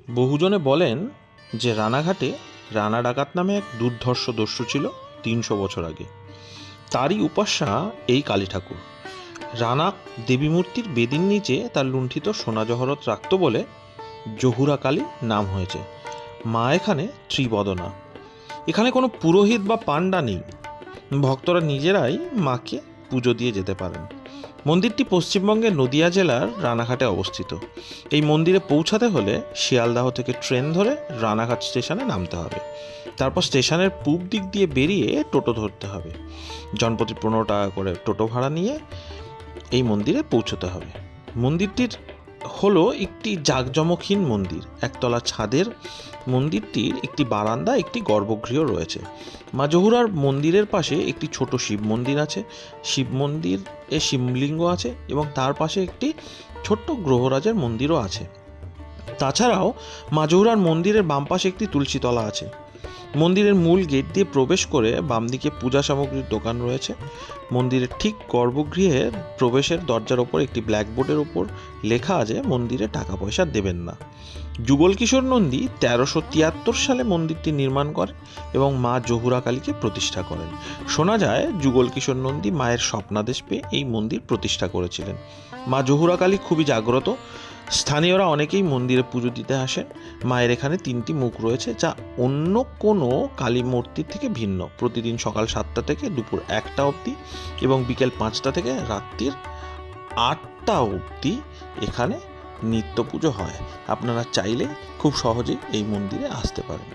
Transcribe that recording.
বহুজনে বলেন যে রানাঘাটে রানা ডাকাত নামে এক দুর্ধর্ষ দস্যু ছিল ৩০০ বছর আগে। তারই উপাস্যা এই কালী ঠাকুর। রানা দেবী মূর্তির বেদির নিচে তার লুণ্ঠিত সোনা জহরত রাখত বলে জহুরা কালী নাম হয়েছে। মা এখানে ত্রিবদনা। এখানে কোনো পুরোহিত বা পাণ্ডা নেই, ভক্তরা নিজেরাই মাকে পুজো দিয়ে যেতে পারেন। মন্দিরটি পশ্চিমবঙ্গের নদিয়া জেলার রানাঘাটে অবস্থিত। এই মন্দিরে পৌঁছাতে হলে শিয়ালদাহ থেকে ট্রেন ধরে রানাঘাট স্টেশনে নামতে হবে। তারপর স্টেশনের পূব দিক দিয়ে বেরিয়ে টোটো ধরতে হবে। জনপ্রতি ১৫ টাকা করে টোটো ভাড়া নিয়ে এই মন্দিরে পৌঁছতে হবে। মন্দিরটির হলো একটি জাঁকজমকহীন মন্দির। একতলা ছাদের মন্দিরটির একটি বারান্দা, একটি গর্ভগৃহ রয়েছে। মা জহুরার মন্দিরের পাশে একটি ছোট শিব মন্দির আছে। শিব মন্দিরে শিবলিঙ্গ আছে এবং তার পাশে একটি ছোট্ট গ্রহরাজের মন্দিরও আছে। তাছাড়াও মা জহুরার মন্দিরের বাম পাশে একটি তুলসীতলা আছে। মন্দিরের মূল গেট দিয়ে প্রবেশ করে বাম দিকে পূজা সামগ্রীর দোকান রয়েছে। মন্দিরের ঠিক গর্ভগৃহের প্রবেশের দরজার ওপর একটি ব্ল্যাকবোর্ডের ওপর লেখা আছে মন্দিরে টাকা পয়সা দেবেন না। যুগল কিশোর নন্দী ১৩৭৩ সালে মন্দিরটি নির্মাণ করেন এবং মা জহুরা কালীকে প্রতিষ্ঠা করেন। শোনা যায় যুগল কিশোর নন্দী মায়ের স্বপ্নাদেশ পেয়ে এই মন্দির প্রতিষ্ঠা করেছিলেন। মা জহুরা কালী খুবই জাগ্রত। স্থানীয়রা অনেকেই মন্দিরে পুজো দিতে আসেন। মায়ের এখানে ৩টি মুখ রয়েছে, যা অন্য কোনো কালী মূর্তির থেকে ভিন্ন। প্রতিদিন সকাল ৭টা থেকে দুপুর ১টা অবধি এবং বিকেল ৫টা থেকে রাত্রির ৮টা অবধি এখানে নিত্য পুজো হয়। আপনারা চাইলে খুব সহজেই এই মন্দিরে আসতে পারেন।